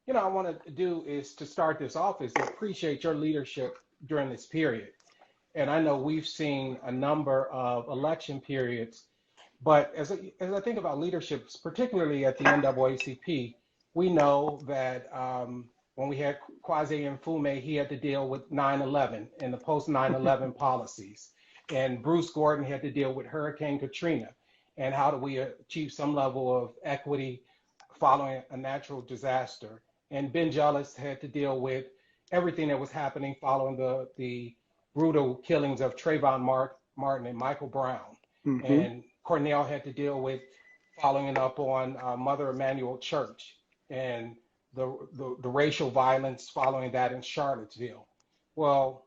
I want to do is to start this off is to appreciate your leadership during this period. And I know we've seen a number of election periods, but as I think about leadership, particularly at the NAACP, we know that when we had Kwasi Mfume, he had to deal with 9/11 and the post 9/11 policies. And Bruce Gordon had to deal with Hurricane Katrina. And how do we achieve some level of equity following a natural disaster? And Ben Jealous had to deal with everything that was happening following the brutal killings of Trayvon Martin and Michael Brown. Hmm. And Cornell had to deal with following up on Mother Emanuel Church and the racial violence following that in Charlottesville. Well,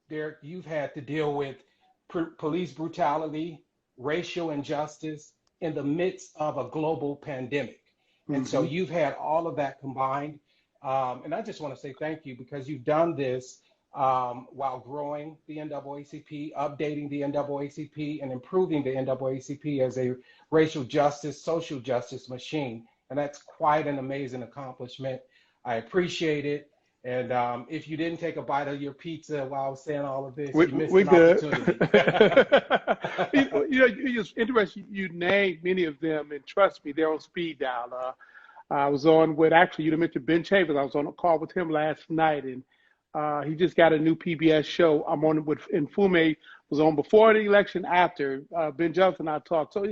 Derek, you've had to deal with police brutality, racial injustice in the midst of a global pandemic. And so Hmm. you've had all of that combined. And I just want to say thank you because you've done this while growing the NAACP, updating the NAACP, and improving the NAACP as a racial justice, social justice machine. And that's quite an amazing accomplishment. I appreciate it. And if you didn't take a bite of your pizza while I was saying all of this, you missed We an good. opportunity. It's interesting. You named many of them, and trust me, they're on speed dial. I was on with actually you mentioned Ben Chambers. I was on a call with him last night, and he just got a new PBS show. I'm on with, and Fume was on before the election, after Ben Johnson and I talked. So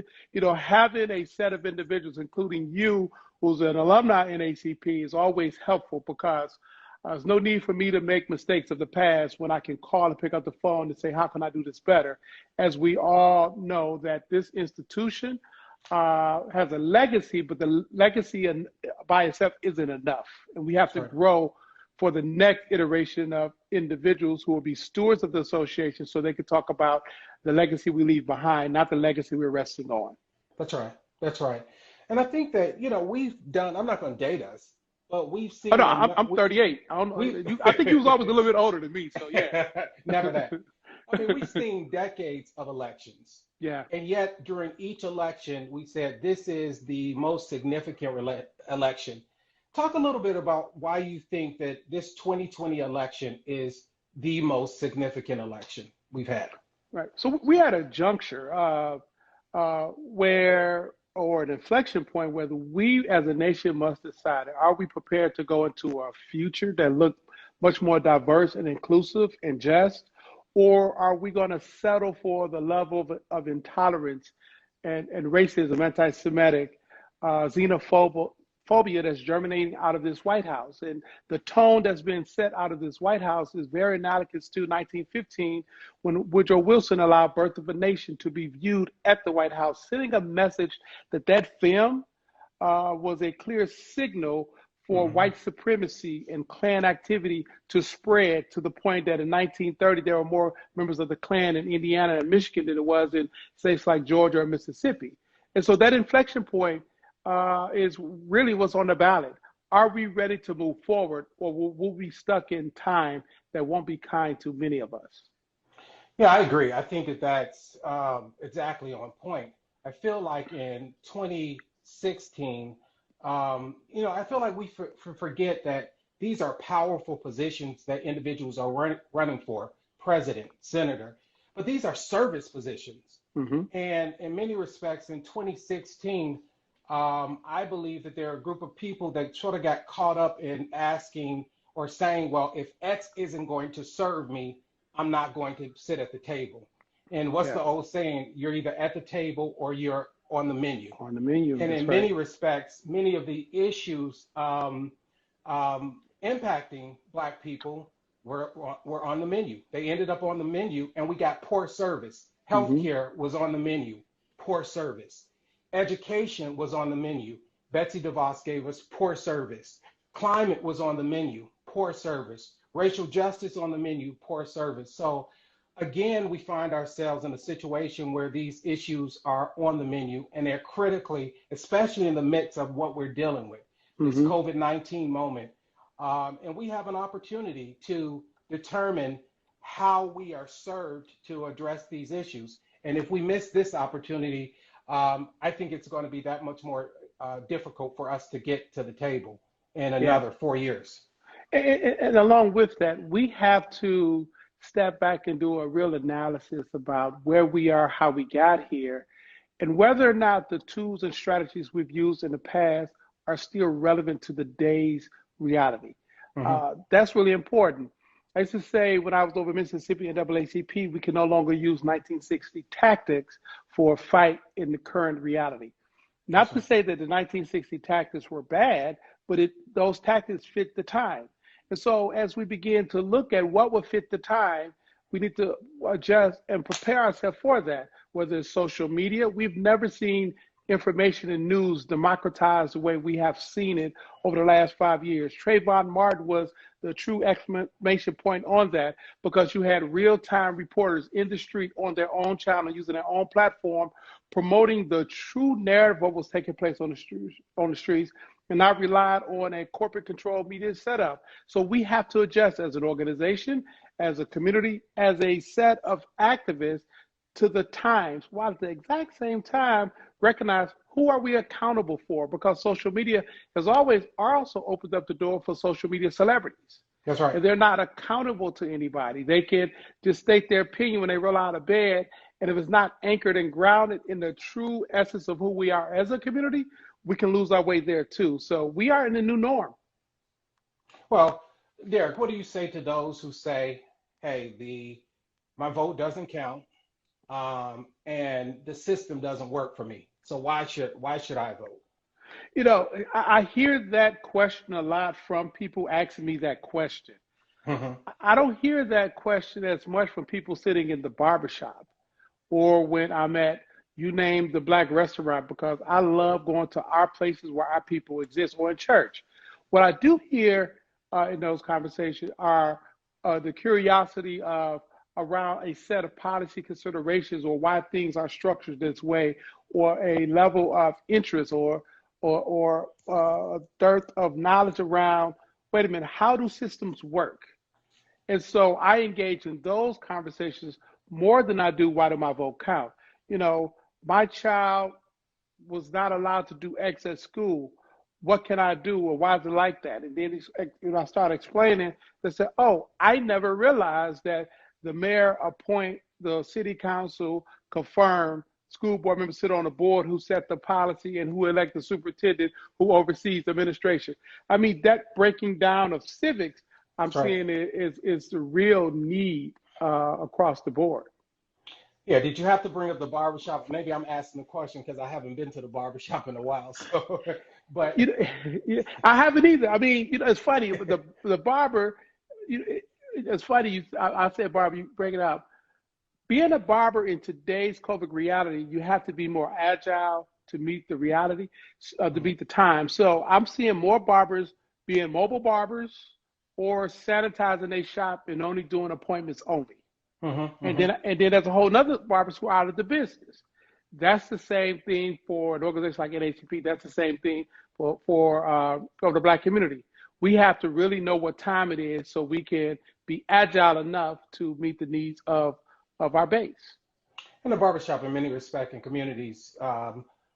having a set of individuals, including you, who's an alumni NAACP, is always helpful because there's no need for me to make mistakes of the past when I can call and pick up the phone and say, how can I do this better? As we all know that this institution has a legacy, but the legacy by itself isn't enough. And we have to Right. grow for the next iteration of individuals who will be stewards of the association so they can talk about the legacy we leave behind, not the legacy we're resting on. That's right. That's right. And I think that, we've done, I'm not going to date us, but we've Oh seen, no, I'm 38. I don't know. we, I think you was always a little bit older than me, so yeah. never that. I mean, we've seen decades of elections. Yeah. And yet, during each election, we said this is the most significant election. Talk a little bit about why you think that this 2020 election is the most significant election we've had. Right. So we had a juncture where, or an inflection point, where we as a nation must decide, are we prepared to go into a future that looks much more diverse and inclusive and just, or are we going to settle for the level of intolerance and racism, anti-Semitic, xenophobia that's germinating out of this White House? And the tone that's been set out of this White House is very analogous to 1915, when Woodrow Wilson allowed Birth of a Nation to be viewed at the White House, sending a message that film was a clear signal for white supremacy and Klan activity to spread, to the point that in 1930 there were more members of the Klan in Indiana and Michigan than it was in states like Georgia or Mississippi. And so that inflection point is really what's on the ballot. Are we ready to move forward, or will we be stuck in time that won't be kind to many of us? Yeah, I agree. I think that that's exactly on point. I feel like in 2016, I feel like we forget that these are powerful positions that individuals are running for, president, senator, but these are service positions. Mm-hmm. And in many respects, in 2016, I believe that there are a group of people that sort of got caught up in asking or saying, well, if X isn't going to serve me, I'm not going to sit at the table. And what's the old saying? You're either at the table or you're on the menu. On the menu. And in many respects, many of the issues impacting Black people were on the menu. They ended up on the menu, and we got poor service. Healthcare was on the menu, poor service. Education was on the menu. Betsy DeVos gave us poor service. Climate was on the menu, poor service. Racial justice on the menu, poor service. So again, we find ourselves in a situation where these issues are on the menu, and they're critically, especially in the midst of what we're dealing with, this COVID-19 moment. And we have an opportunity to determine how we are served to address these issues. And if we miss this opportunity, I think it's going to be that much more difficult for us to get to the table. in Yeah. another 4 years. And along with that, we have to step back and do a real analysis about where we are, how we got here, and whether or not the tools and strategies we've used in the past are still relevant to the day's reality. Hmm. That's really important. I used to say when I was over in Mississippi and NAACP, we can no longer use 1960 tactics for a fight in the current reality. Not to say that the 1960 tactics were bad, but those tactics fit the time. And so as we begin to look at what would fit the time, we need to adjust and prepare ourselves for that, whether it's social media. We've never seen information and news democratized the way we have seen it over the last 5 years. Trayvon Martin was the true exclamation point on that, because you had real-time reporters in the street on their own channel, using their own platform, promoting the true narrative of what was taking place on the streets, and not relied on a corporate controlled media setup. So we have to adjust as an organization, as a community, as a set of activists to the times, while at the exact same time recognize who are we accountable for, because social media has always also opened up the door for social media celebrities. That's right. And they're not accountable to anybody. They can just state their opinion when they roll out of bed, and if it's not anchored and grounded in the true essence of who we are as a community, we can lose our way there too. So we are in a new norm. Well, Derrick, what do you say to those who say, hey, my vote doesn't count, and the system doesn't work for me, so why should I vote? You know, I hear that question a lot from people asking me that question. Hmm. I don't hear that question as much from people sitting in the barbershop or when I'm at, you name the black restaurant, because I love going to our places where our people exist, or in church. What I do hear in those conversations are the curiosity of around a set of policy considerations, or why things are structured this way, or a level of interest or dearth of knowledge around, wait a minute, how do systems work? And so I engage in those conversations more than I do, why do my vote count? You know, my child was not allowed to do X at school. What can I do, or why is it like that? And then I start explaining, they said, oh, I never realized that the mayor appoint the city council, confirm, school board members sit on the board who set the policy, and who elect the superintendent who oversees the administration. I mean, that breaking down of civics, I'm seeing is the real need across the board. Yeah, did you have to bring up the barbershop? Maybe I'm asking the question because I haven't been to the barbershop in a while. So, but I haven't either. I mean, it's funny. The barber, it's funny. I said barber, you bring it up. Being a barber in today's COVID reality, you have to be more agile to meet the reality, to meet the time. So I'm seeing more barbers being mobile barbers, or sanitizing their shop and only doing appointments only. And then there's a whole nother barbers who are out of the business. That's the same thing for an organization like NAACP. That's the same thing for the Black community. We have to really know what time it is so we can be agile enough to meet the needs of our base. And the barbershop, in many respects, in communities,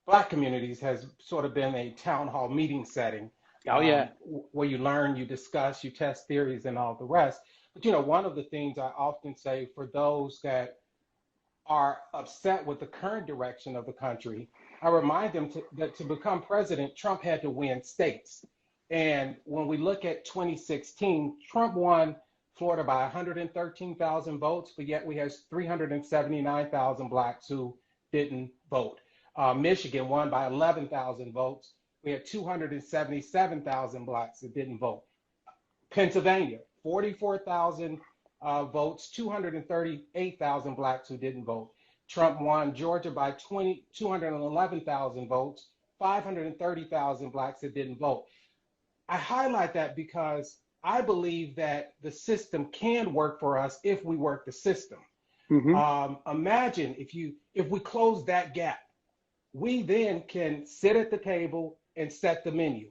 Black communities, has sort of been a town hall meeting setting. Oh, yeah. Where you learn, you discuss, you test theories, and all the rest. But, one of the things I often say for those that are upset with the current direction of the country, I remind them that to become president, Trump had to win states. And when we look at 2016, Trump won Florida by 113,000 votes, but yet we have 379,000 Blacks who didn't vote. Michigan won by 11,000 votes. We had 277,000 Blacks that didn't vote. Pennsylvania, 44,000 votes, 238,000 Blacks who didn't vote. Trump won Georgia by 211,000 votes, 530,000 Blacks that didn't vote. I highlight that because I believe that the system can work for us if we work the system. Imagine if we close that gap, we then can sit at the table and set the menu,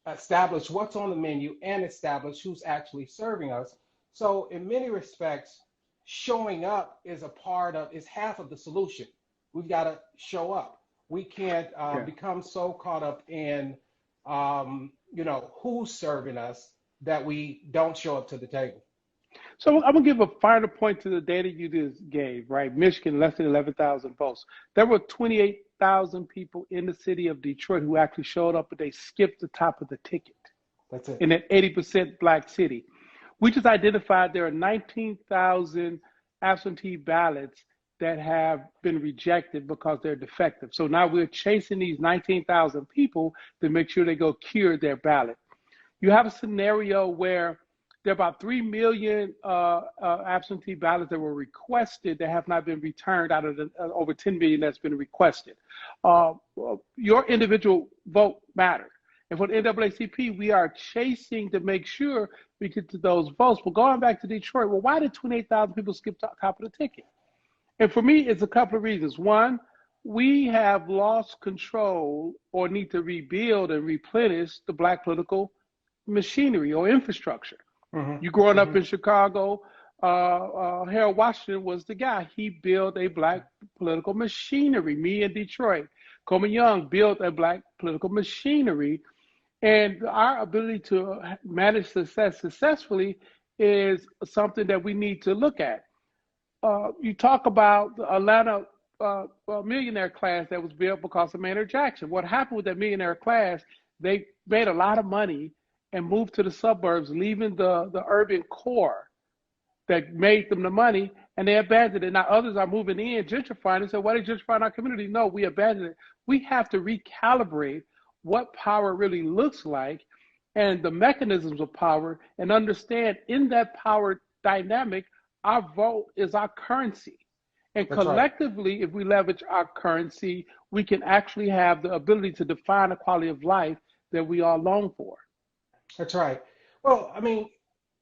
establish what's on the menu, and establish who's actually serving us. So in many respects, showing up is half of the solution. We've got to show up. We can't become so caught up in, who's serving us that we don't show up to the table. So I'm gonna give a finer point to the data you just gave, right? Michigan, less than 11,000 votes. There were 28,000 people in the city of Detroit who actually showed up, but they skipped the top of the ticket. That's it. In an 80% black city. We just identified there are 19,000 absentee ballots that have been rejected because they're defective. So now we're chasing these 19,000 people to make sure they go cure their ballot. You have a scenario where there are about 3 million absentee ballots that were requested that have not been returned out of the over 10 million that's been requested. Your individual vote matters. And for the NAACP, we are chasing to make sure we get to those votes. But going back to Detroit, well, why did 28,000 people skip top of the ticket? And for me, it's a couple of reasons. One, we have lost control or need to rebuild and replenish the black political machinery or infrastructure. Mm-hmm. You growing up in Chicago, Harold Washington was the guy. He built a black political machinery. Me in Detroit, Coleman Young built a black political machinery. And our ability to manage success successfully is something that we need to look at. You talk about the Atlanta millionaire class that was built because of Maynard Jackson. What happened with that millionaire class, they made a lot of money and moved to the suburbs, leaving the urban core that made them the money, and they abandoned it. Now others are moving in, gentrifying, and say, why are they gentrifying our community? No, we abandoned it. We have to recalibrate what power really looks like and the mechanisms of power, and understand in that power dynamic, our vote is our currency. And that's collectively, right. If we leverage our currency, we can actually have the ability to define a quality of life that we all long for. That's right. Well, I mean,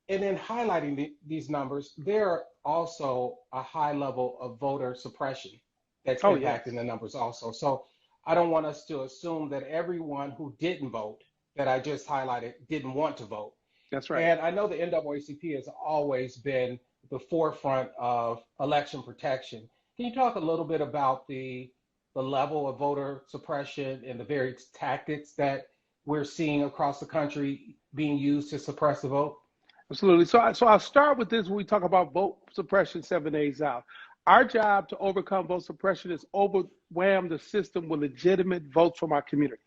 and in highlighting these numbers, there are also a high level of voter suppression that's impacting the numbers also. So I don't want us to assume that everyone who didn't vote, that I just highlighted, didn't want to vote. That's right. And I know the NAACP has always been the forefront of election protection. Can you talk a little bit about the level of voter suppression and the various tactics that we're seeing across the country being used to suppress the vote? Absolutely. So I'll start with this when we talk about vote suppression 7 days out. Our job to overcome vote suppression is overwhelm the system with legitimate votes from our community.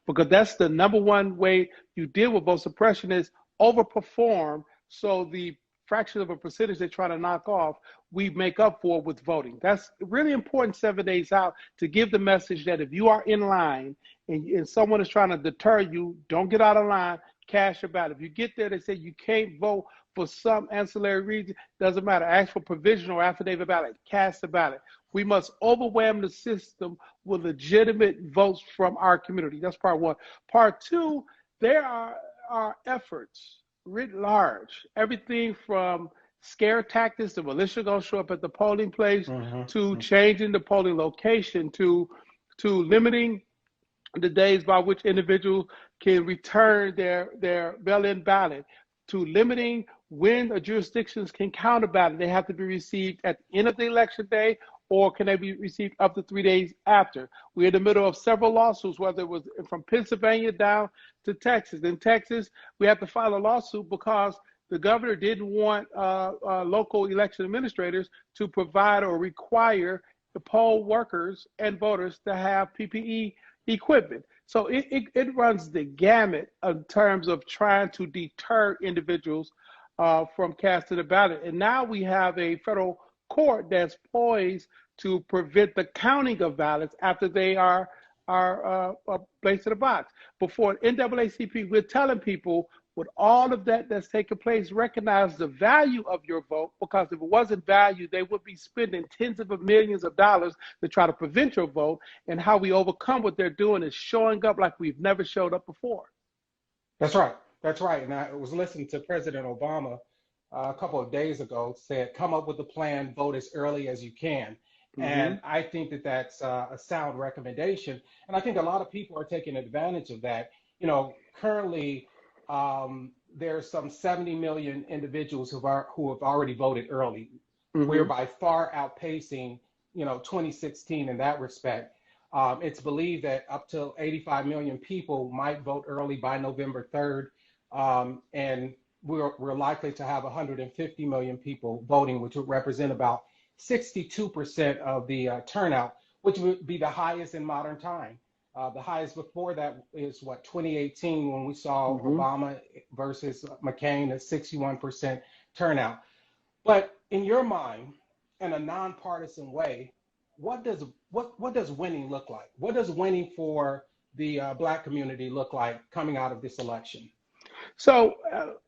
Because that's the number one way you deal with vote suppression is overperform, so the fraction of a percentage they try to knock off, we make up for with voting. That's really important 7 days out to give the message that if you are in line and someone is trying to deter you, don't get out of line, cash your ballot. If you get there, they say you can't vote for some ancillary reason, doesn't matter. Ask for provisional or affidavit ballot, cast the ballot. We must overwhelm the system with legitimate votes from our community. That's part one. Part two, there are efforts writ large, everything from scare tactics, the militia gonna show up at the polling place, to changing the polling location, to limiting the days by which individuals can return their mail-in ballot, to limiting when the jurisdictions can count a ballot. They have to be received at the end of the election day, or can they be received up to 3 days after? We're in the middle of several lawsuits, whether it was from Pennsylvania down to Texas. In Texas, we have to file a lawsuit because the governor didn't want local election administrators to provide or require the poll workers and voters to have PPE equipment. So it runs the gamut in terms of trying to deter individuals from casting a ballot. And now we have a federal court that's poised to prevent the counting of ballots after they are placed in a box. Before NAACP, we're telling people with all of that's taking place, recognize the value of your vote, because if it wasn't valued, they would be spending tens of millions of dollars to try to prevent your vote. And how we overcome what they're doing is showing up like we've never showed up before. That's right. That's right. And I was listening to President Obama a couple of days ago, said, come up with a plan, vote as early as you can. And I think that that's a sound recommendation. And I think a lot of people are taking advantage of that. You know, currently, there's some 70 million individuals who have already voted early. We're by far outpacing, 2016 in that respect. It's believed that up to 85 million people might vote early by November 3rd, and we're likely to have 150 million people voting, which would represent about 62% of the turnout, which would be the highest in modern time. The highest before that is 2018, when we saw Obama versus McCain at 61% turnout. But in your mind, in a nonpartisan way, what does winning look like? What does winning for the Black community look like coming out of this election? So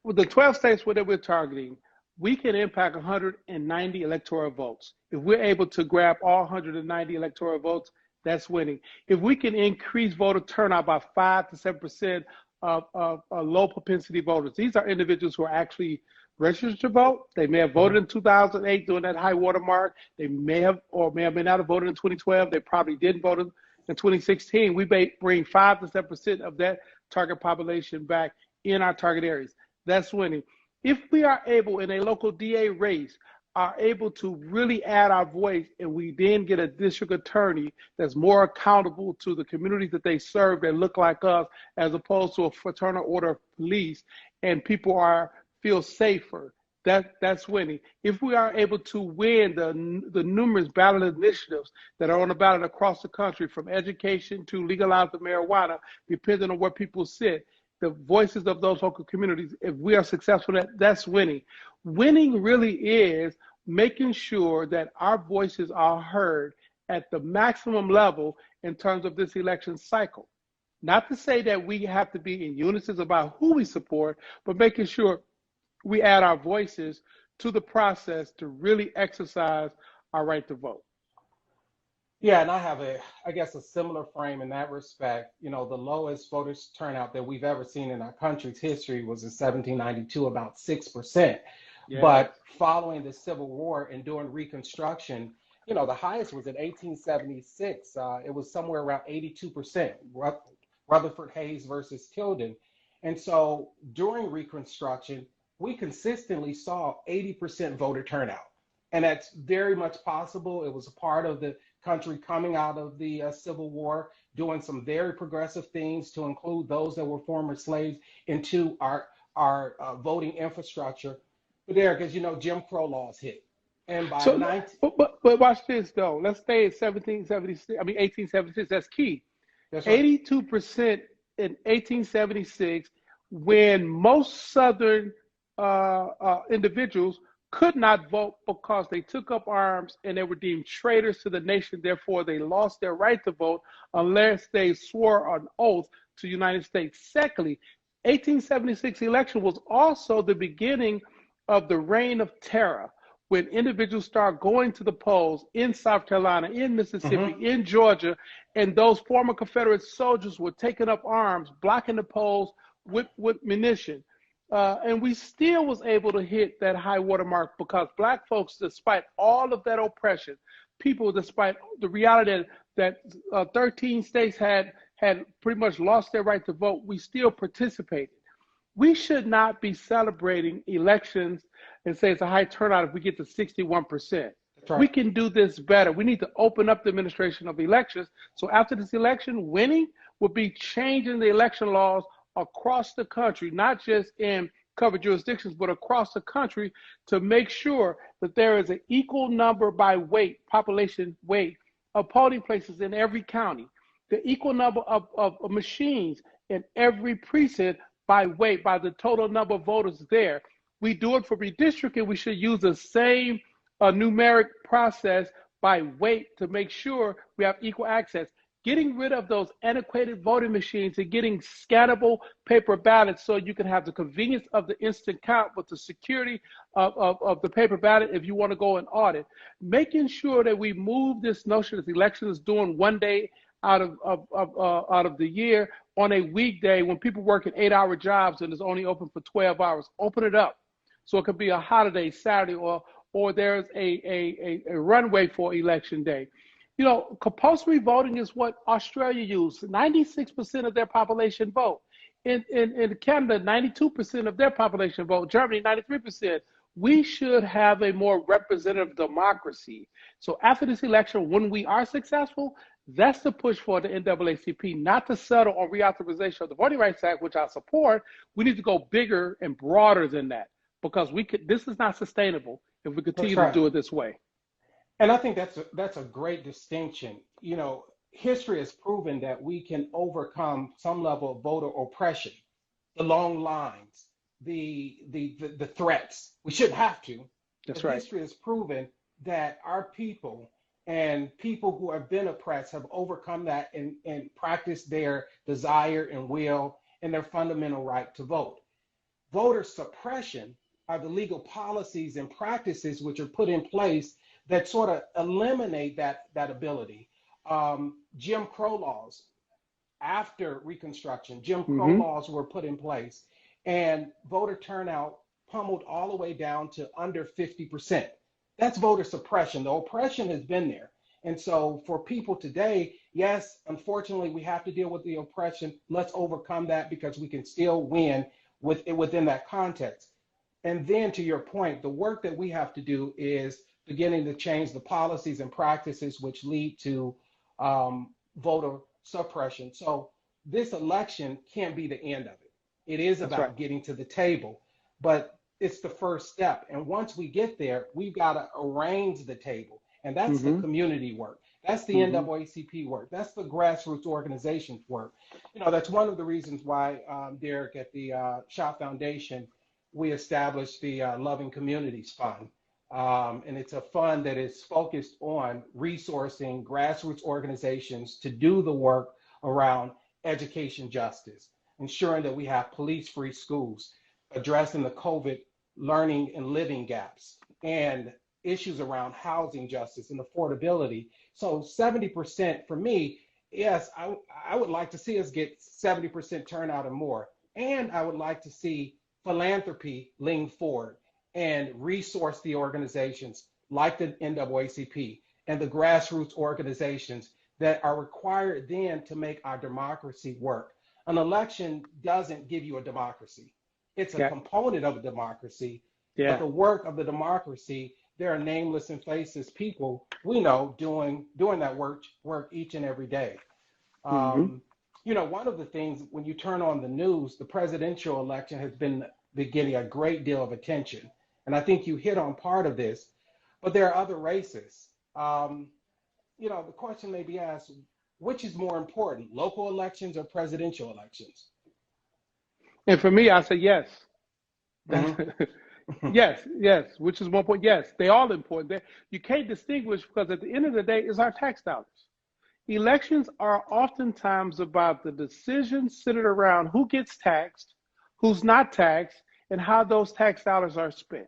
with the 12 states that we're targeting, we can impact 190 electoral votes. If we're able to grab all 190 electoral votes, that's winning. If we can increase voter turnout by 5 to 7% of low propensity voters, these are individuals who are actually registered to vote. They may have voted in 2008 during that high water mark. They may have or may not have voted in 2012. They probably didn't vote in 2016. We may bring 5 to 7% of that target population back in our target areas. That's winning. If we are able in a local DA race, are able to really add our voice, and we then get a district attorney that's more accountable to the communities that they serve that look like us, as opposed to a fraternal order of police, and people feel safer, that's winning. If we are able to win the numerous ballot initiatives that are on the ballot across the country, from education to legalizing marijuana, depending on where people sit, the voices of those local communities, if we are successful, that's winning. Winning really is making sure that our voices are heard at the maximum level in terms of this election cycle. Not to say that we have to be in unison about who we support, but making sure we add our voices to the process to really exercise our right to vote. Yeah, and I have I guess a similar frame in that respect. You know, the lowest voters turnout that we've ever seen in our country's history was in 1792, about 6%. Yeah. But following the Civil War and during Reconstruction, you know, the highest was in 1876. It was somewhere around 82%, Rutherford Hayes versus Tilden. And so during Reconstruction, we consistently saw 80% voter turnout. And that's very much possible. It was a part of the country coming out of the Civil War, doing some very progressive things to include those that were former slaves into our voting infrastructure. But Derrick, as you know, Jim Crow laws hit. And by but watch this though. Let's stay at 1876. That's key. That's right. 82% in 1876, when most Southern individuals could not vote because they took up arms and they were deemed traitors to the nation. Therefore, they lost their right to vote unless they swore an oath to the United States. Secondly, 1876 election was also the beginning of the reign of terror, when individuals start going to the polls in South Carolina, in Mississippi, in Georgia, and those former Confederate soldiers were taking up arms, blocking the polls with munition. And we still was able to hit that high watermark because Black folks, despite all of that oppression, people, despite the reality that 13 states had pretty much lost their right to vote, we still participated. We should not be celebrating elections and say it's a high turnout if we get to 61%. Right. We can do this better. We need to open up the administration of elections. So after this election, winning would be changing the election laws across the country, not just in covered jurisdictions, but across the country, to make sure that there is an equal number by weight, population weight, of polling places in every county, the equal number of machines in every precinct by weight, by the total number of voters there. We do it for redistricting. We should use the same numeric process by weight to make sure we have equal access. Getting rid of those antiquated voting machines and getting scannable paper ballots so you can have the convenience of the instant count, but the security of the paper ballot if you want to go and audit. Making sure that we move this notion that elections doing one day out of the year on a weekday when people work in 8-hour jobs and it's only open for 12 hours. Open it up so it could be a holiday, Saturday, or there's a runway for election day. You know, compulsory voting is what Australia used. 96% of their population vote. In Canada, 92% of their population vote. Germany, 93%. We should have a more representative democracy. So after this election, when we are successful, That's the push for the NAACP, not to settle on reauthorization of the Voting Rights Act, which I support. We need to go bigger and broader than that, because this is not sustainable if we continue to do it this way. And I think that's a great distinction. You know, history has proven that we can overcome some level of voter oppression, the long lines, the threats. We shouldn't have to. That's but right. History has proven that our people and people who have been oppressed have overcome that and practiced their desire and will and their fundamental right to vote. Voter suppression are the legal policies and practices which are put in place that sort of eliminate that ability. Jim Crow laws, after Reconstruction, Jim Crow laws were put in place, and voter turnout pummeled all the way down to under 50%. That's voter suppression. The oppression has been there. And so for people today, yes, unfortunately, we have to deal with the oppression. Let's overcome that, because we can still win within that context. And then to your point, the work that we have to do is beginning to change the policies and practices which lead to voter suppression. So this election can't be the end of it. It is about getting to the table, but it's the first step. And once we get there, we've got to arrange the table. And that's the community work. That's the NAACP work. That's the grassroots organizations work. You know, that's one of the reasons why, Derrick, at the Schott Foundation, we established the Loving Communities Fund. And it's a fund that is focused on resourcing grassroots organizations to do the work around education justice, ensuring that we have police-free schools, addressing the COVID learning and living gaps, and issues around housing justice and affordability. So 70% for me, yes, I would like to see us get 70% turnout or more. And I would like to see philanthropy lean forward and resource the organizations like the NAACP and the grassroots organizations that are required then to make our democracy work. An election doesn't give you a democracy. It's a component of a democracy, but the work of the democracy, there are nameless and faceless people we know doing that work each and every day. You know, one of the things when you turn on the news, the presidential election has been getting a great deal of attention. And I think you hit on part of this, but there are other races. You know, the question may be asked, which is more important, local elections or presidential elections? And for me, I say yes. Yes, which is more important. Yes, they all important. You can't distinguish, because at the end of the day, it's our tax dollars. Elections are oftentimes about the decisions centered around who gets taxed, who's not taxed, and how those tax dollars are spent.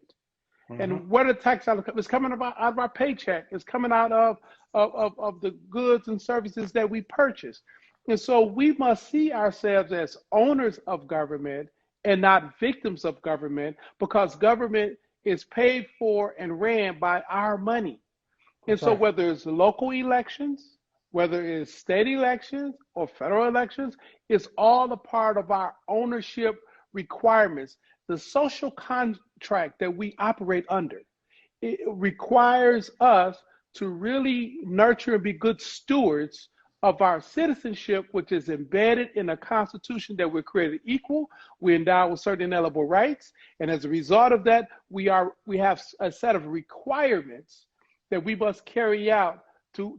And where the tax dollars is coming out of our paycheck, it's coming out of the goods and services that we purchase. And so we must see ourselves as owners of government and not victims of government, because government is paid for and ran by our money. And so whether it's local elections, whether it's state elections or federal elections, it's all a part of our ownership requirements. The social contract that we operate under, it requires us to really nurture and be good stewards of our citizenship, which is embedded in a constitution that we're created equal, we're endowed with certain inalienable rights, and as a result of that, we have a set of requirements that we must carry out to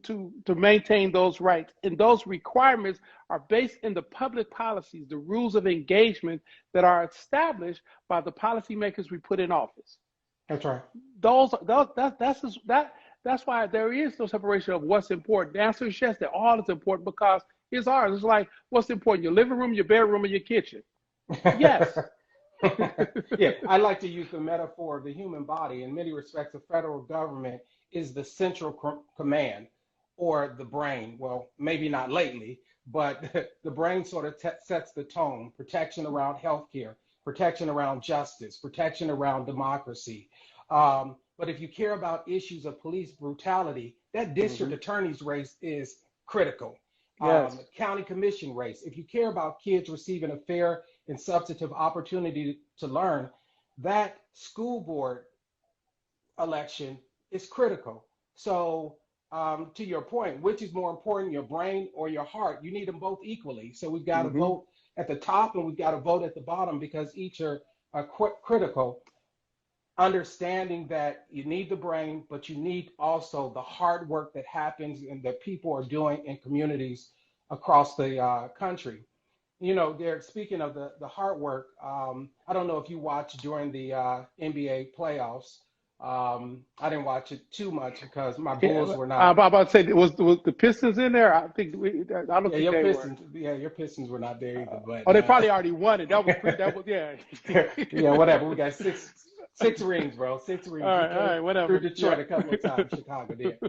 maintain those rights. And those requirements are based in the public policies, the rules of engagement that are established by the policymakers we put in office. That's right. That's why there is no separation of what's important. The answer is yes, that all is important, because it's ours. It's like, what's important, your living room, your bedroom, or your kitchen? Yes. Yeah, I like to use the metaphor of the human body. In many respects, the federal government is the central command, or the brain. Well, maybe not lately, but the brain sort of sets the tone. Protection around healthcare, protection around justice, protection around democracy. But if you care about issues of police brutality, that district attorney's race is critical. Yes. County commission race. If you care about kids receiving a fair and substantive opportunity to learn, that school board election is critical. So to your point, which is more important, your brain or your heart? You need them both equally. So we've got to Hmm. vote at the top and we've got to vote at the bottom because each are critical. Understanding that you need the brain, but you need also the hard work that happens and that people are doing in communities across the country. You know, Derek, speaking of the hard work, I don't know if you watched during the NBA playoffs. I didn't watch it too much because my Bulls Yeah, were I'm not. about to say, was the Pistons in there? I don't Yeah, think they were. Your Pistons were not there either. But Oh, they probably already won it. That was yeah. yeah, whatever. We got six rings, bro. Six rings. We All came right, through whatever. Detroit Yeah. a couple of times. Chicago did.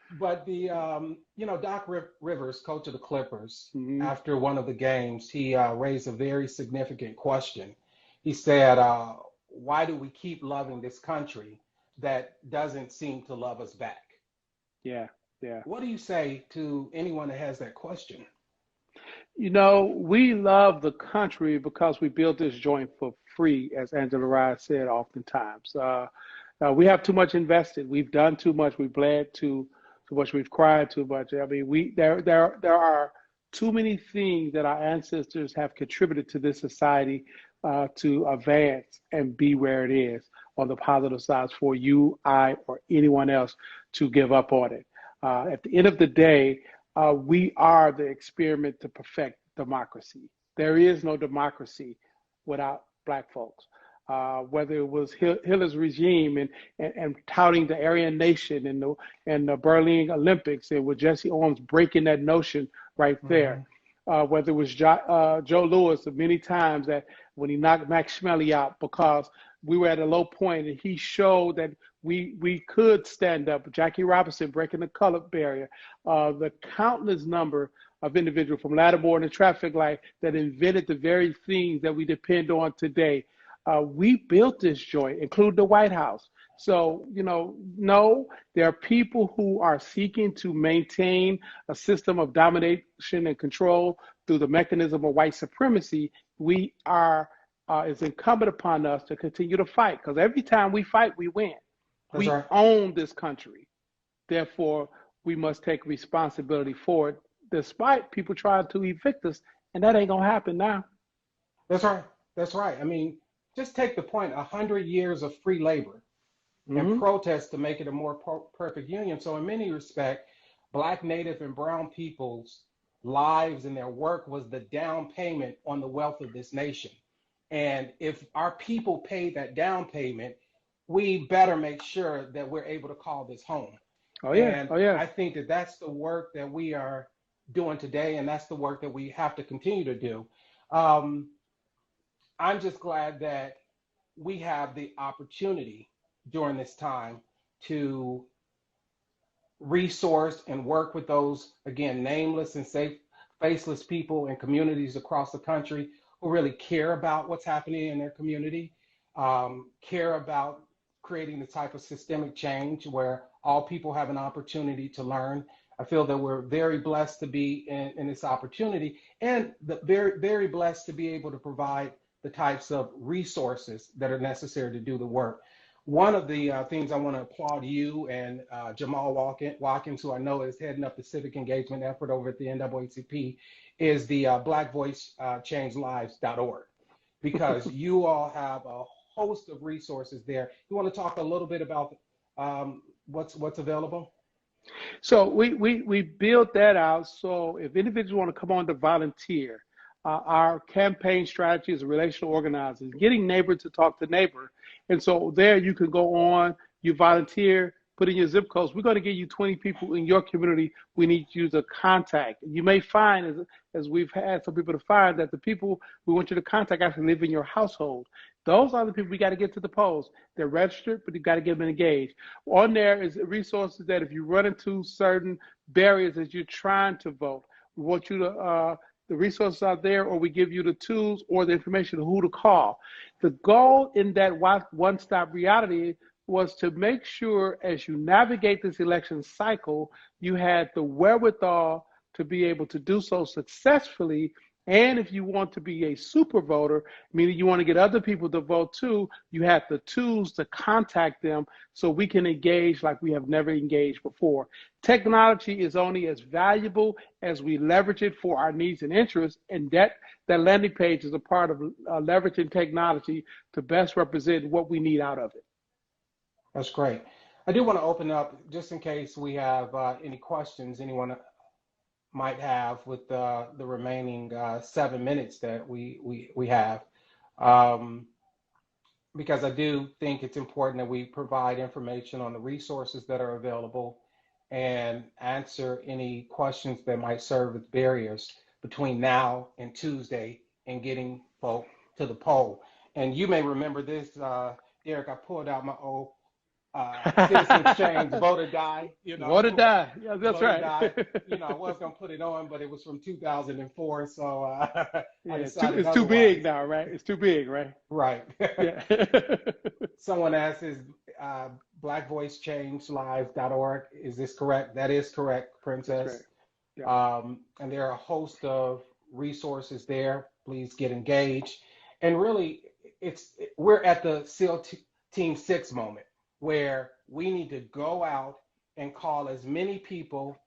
But Doc Rivers, coach of the Clippers, Hmm. after one of the games, he raised a very significant question. He said, "Why do we keep loving this country that doesn't seem to love us back?" Yeah, yeah. What do you say to anyone that has that question? You know, we love the country because we built this joint for free, as Angela Rye said oftentimes. We have too much invested. We've done too much. We've bled too much. We've cried too much. I mean, there are too many things that our ancestors have contributed to this society to advance and be where it is on the positive sides for you, I, or anyone else to give up on it. At the end of the day, we are the experiment to perfect democracy. There is no democracy without Black folks. Whether it was Hitler's regime and touting the Aryan nation and the Berlin Olympics, and with Jesse Owens breaking that notion right there. Hmm. Whether it was Joe Louis many times that when he knocked Max Schmeling out because we were at a low point and he showed that we could stand up. Jackie Robinson breaking the color barrier. The countless number of individuals from ladderboard and traffic light that invented the very things that we depend on today. We built this joint, including the White House. So, no, there are people who are seeking to maintain a system of domination and control through the mechanism of white supremacy. It's incumbent upon us to continue to fight because every time we fight, we win. That's We right. own this country. Therefore, we must take responsibility for it, despite people trying to evict us. And that ain't going to happen now. That's right. That's right. I mean, just take the point: 100 years of free labor and Hmm. protest to make it a more perfect union. So, in many respects, Black, Native, and Brown people's lives and their work was the down payment on the wealth of this nation. And if our people pay that down payment, we better make sure that we're able to call this home. Oh, yeah. And Oh, yeah. I think that that's the work that we are doing today, and that's the work that we have to continue to do. Um, I'm just glad that we have the opportunity during this time to resource and work with those, again, nameless and safe, faceless people in communities across the country who really care about what's happening in their community, care about creating the type of systemic change where all people have an opportunity to learn. I feel that we're very blessed to be in this opportunity and very, very blessed to be able to provide the types of resources that are necessary to do the work. One of the things I want to applaud you and Jamal Watkins, who I know is heading up the civic engagement effort over at the NAACP, is the Black Voice Change Lives.org, because you all have a host of resources there. You want to talk a little bit about what's available? So we built that out. So if individuals want to come on to volunteer, our campaign strategy is relational organizing, getting neighbor to talk to neighbor. And so there you can go on, you volunteer, put in your zip codes. We're going to give you 20 people in your community we need you to contact. You may find, as we've had some people to find, that the people we want you to contact actually live in your household. Those are the people we got to get to the polls. They're registered, but you've got to get them engaged. On there is resources that if you run into certain barriers as you're trying to vote, we want you to, the resources are there, or we give you the tools or the information of who to call. The goal in that one-stop reality was to make sure as you navigate this election cycle, you had the wherewithal to be able to do so successfully And if you want to be a super voter, meaning you want to get other people to vote too, you have the tools to contact them so we can engage like we have never engaged before. Technology is only as valuable as we leverage it for our needs and interests, and that landing page is a part of leveraging technology to best represent what we need out of it. That's great. I do want to open up just in case we have any questions anyone might have with the remaining 7 minutes that we have, because I do think it's important that we provide information on the resources that are available and answer any questions that might serve as barriers between now and Tuesday and getting folk to the poll. And you may remember this, Derrick, I pulled out my old Citizen Exchange voter die. Voter die. Yeah, that's right. Die. I was gonna put it on, but it was from 2004, so I decided it's too big now, right? It's too big, right? Right. Yeah. Someone asked, is blackvoicechangelive.org? Is this correct? That is correct, Princess. Yeah. And there are a host of resources there. Please get engaged. And really, we're at the SEAL Team 6 moment, where we need to go out and call as many people,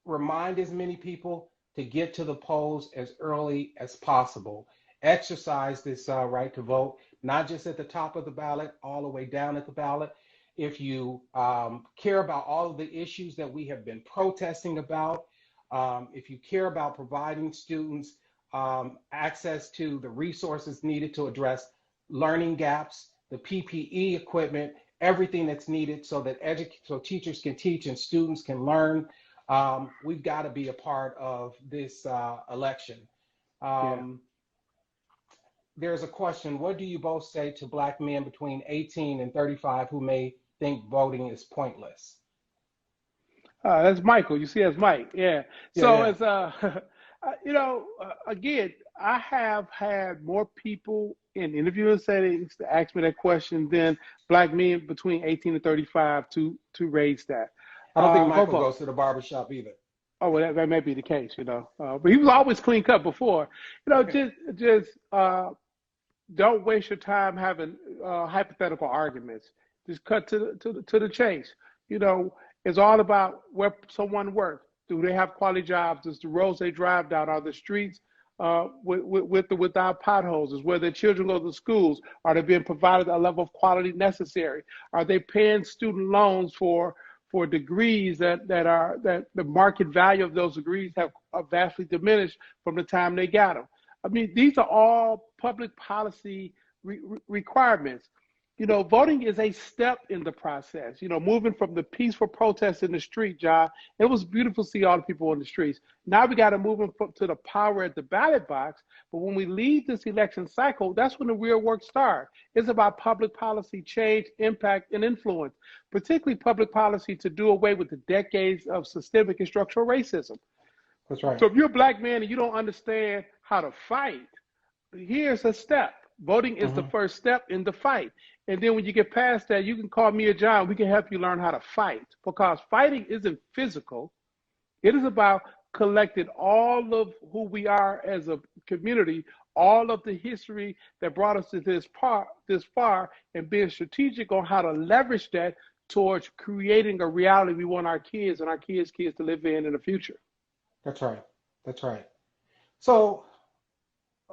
remind as many people to get to the polls as early as possible. Exercise this right to vote, not just at the top of the ballot, all the way down at the ballot. If you care about all of the issues that we have been protesting about, if you care about providing students access to the resources needed to address learning gaps, the PPE equipment, everything that's needed so that so teachers can teach and students can learn. We've got to be a part of this election. There's a question: what do you both say to Black men between 18 and 35 who may think voting is pointless? That's Michael. You see, that's Mike. Yeah. So it's again, I have had more people in interviewing settings to ask me that question than Black men between 18 and 35 to raise that. I don't think Michael goes to the barbershop either. Oh, well, that may be the case, but he was always clean cut before. Just don't waste your time having hypothetical arguments. Just cut to the chase. It's all about where someone works. Do they have quality jobs? Is the roads they drive down, are the streets without potholes? Is where their children go to schools? Are they being provided a level of quality necessary? Are they paying student loans for degrees that the market value of those degrees have vastly diminished from the time they got them? I mean, these are all public policy requirements. Voting is a step in the process. Moving from the peaceful protest in the street, John, it was beautiful to see all the people on the streets. Now we got to move them to the power at the ballot box. But when we leave this election cycle, that's when the real work starts. It's about public policy change, impact, and influence, particularly public policy to do away with the decades of systemic and structural racism. That's right. So if you're a Black man and you don't understand how to fight, here's a step. Voting is the first step in the fight. And then when you get past that, you can call me or John. We can help you learn how to fight, because fighting isn't physical. It is about collecting all of who we are as a community, all of the history that brought us to this far, and being strategic on how to leverage that towards creating a reality we want our kids and our kids' kids to live in the future. That's right. That's right. So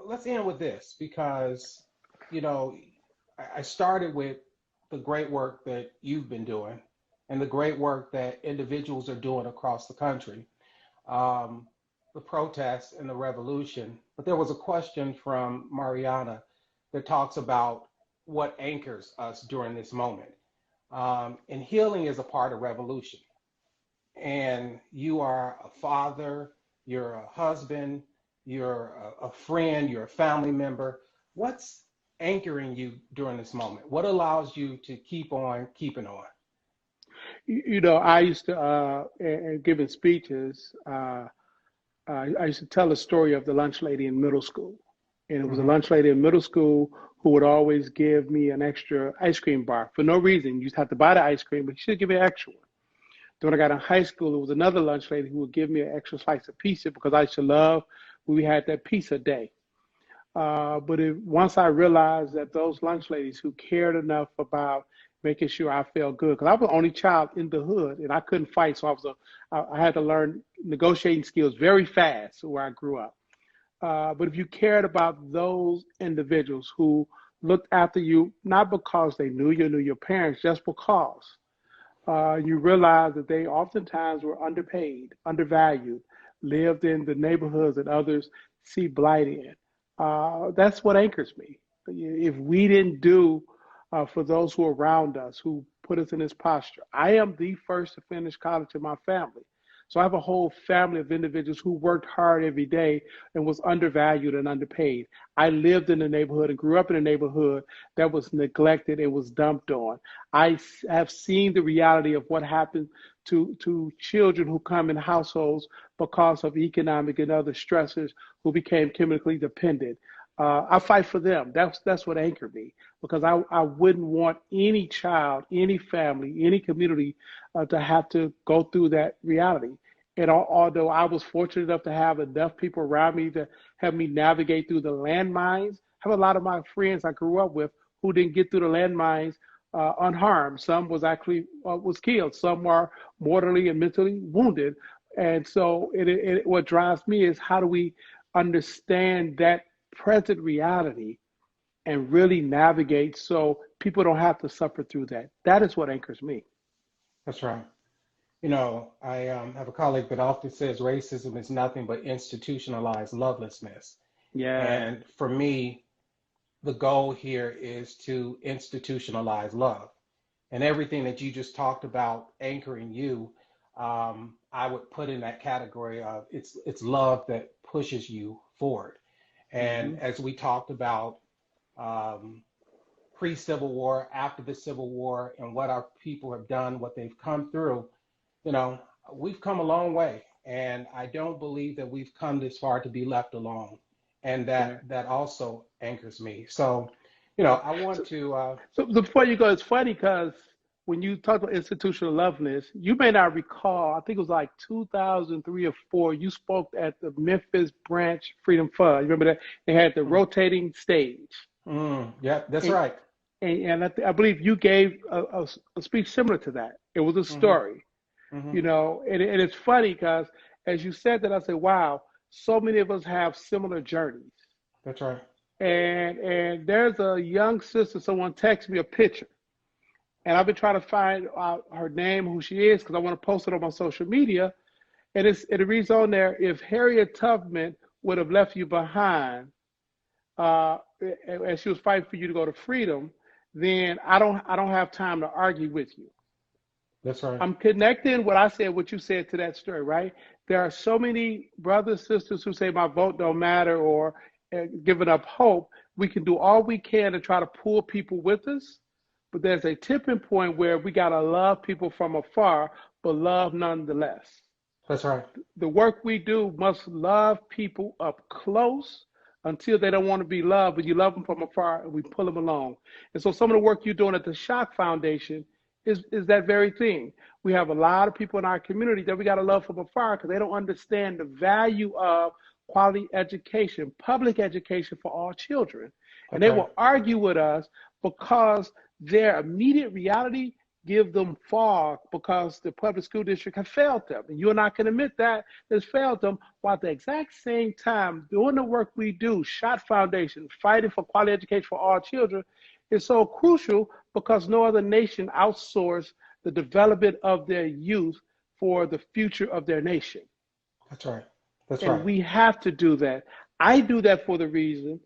let's end with this, because, I started with the great work that you've been doing and the great work that individuals are doing across the country, the protests and the revolution. But there was a question from Mariana that talks about what anchors us during this moment. And healing is a part of revolution. And you are a father, you're a husband, you're a friend, you're a family member. What's anchoring you during this moment? What allows you to keep on keeping on? I used to, and giving speeches, I used to tell a story of the lunch lady in middle school. And it was a lunch lady in middle school who would always give me an extra ice cream bar for no reason. You just have to buy the ice cream, but she should give me an extra one. Then when I got in high school, there was another lunch lady who would give me an extra slice of pizza because I used to love we had that pizza day. But once I realized that those lunch ladies who cared enough about making sure I felt good, because I was the only child in the hood and I couldn't fight, so I had to learn negotiating skills very fast where I grew up. But if you cared about those individuals who looked after you, not because they knew your parents, just because you realize that they oftentimes were underpaid, undervalued, lived in the neighborhoods that others see blight in. That's what anchors me. If we didn't do for those who are around us, who put us in this posture. I am the first to finish college in my family. So I have a whole family of individuals who worked hard every day and was undervalued and underpaid. I lived in the neighborhood and grew up in a neighborhood that was neglected and was dumped on. I have seen the reality of what happened to children who come in households because of economic and other stressors who became chemically dependent. I fight for them. That's what anchored me, because I wouldn't want any child, any family, any community to have to go through that reality. And although I was fortunate enough to have enough people around me to help me navigate through the landmines, I have a lot of my friends I grew up with who didn't get through the landmines unharmed. Some was actually was killed. Some were mortally and mentally wounded. And so what drives me is, how do we understand that present reality and really navigate so people don't have to suffer through that? That is what anchors me. That's right. You know, I have a colleague that often says racism is nothing but institutionalized lovelessness. Yeah. And for me, the goal here is to institutionalize love. And everything that you just talked about anchoring you, I would put in that category of it's love that pushes you forward. Mm-hmm. And as we talked about um, pre-Civil War, after the Civil War, and what our people have done, what they've come through, you know, we've come a long way. And I don't believe that we've come this far to be left alone. And Yeah. that also anchors me. So, you know, I So, want to, so before you go, it's funny because when you talk about institutional loveness, you may not recall, I think it was like 2003 or four, you spoke at the Memphis Branch Freedom Fund. You remember that? They had the rotating stage. yeah, that's And, right. I believe you gave a speech similar to that. It was a Hmm. story, Hmm. you know, and it's funny because as you said that, I said, wow, so many of us have similar journeys. That's right. And there's a young sister, someone texted me a picture. And I've been trying to find out her name, who she is, because I want to post it on my social media. And it reads on there, if Harriet Tubman would have left you behind, uh, and she was fighting for you to go to freedom, then I don't have time to argue with you. That's right. I'm connecting what I said, what you said to that story, right? There are so many brothers, sisters who say my vote don't matter, or giving up hope. We can do all we can to try to pull people with us, but there's a tipping point where we gotta love people from afar, but love nonetheless. That's right. The work we do must love people up close until they don't want to be loved, but you love them from afar and we pull them along. And so some of the work you're doing at the Schott Foundation is that very thing. We have a lot of people in our community that we got to love from afar because they don't understand the value of quality education, public education for all children. And they Okay. will argue with us because their immediate reality give them fog because the public school district have failed them. And you and I can admit that it's failed them, while at the exact same time doing the work we do, Schott Foundation, fighting for quality education for all children, is so crucial because no other nation outsourced the development of their youth for the future of their nation. That's right. That's And right. we have to do that. I do that for the reason,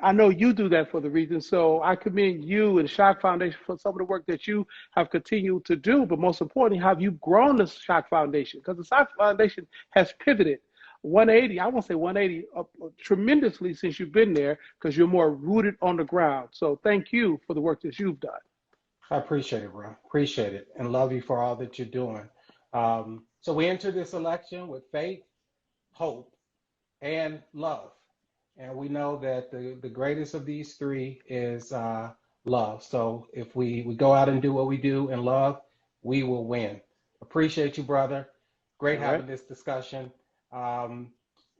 I know you do that for the reason. So I commend you and Schott Foundation for some of the work that you have continued to do. But most importantly, have you grown the Schott Foundation? Because the Schott Foundation has pivoted 180, I won't say 180, tremendously since you've been there because you're more rooted on the ground. So thank you for the work that you've done. I appreciate it, bro. Appreciate it, and love you for all that you're doing. So we enter this election with faith, hope, and love. And we know that the greatest of these three is love. So if we go out and do what we do in love, we will win. Appreciate you, brother. Great All right. having this discussion. Um,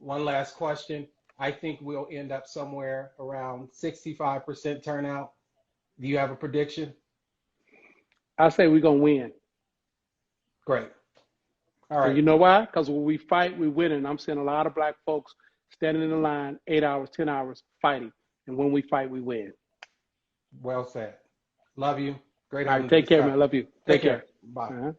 one last question. I think we'll end up somewhere around 65% turnout. Do you have a prediction? I say we're going to win. Great. All right. And you know why? Because when we fight, we win. And I'm seeing a lot of black folks standing in the line 8 hours, 10 hours fighting. And when we fight, we win. Well said. Love you. Great. All right, take care, man. Love you. Take care. Bye.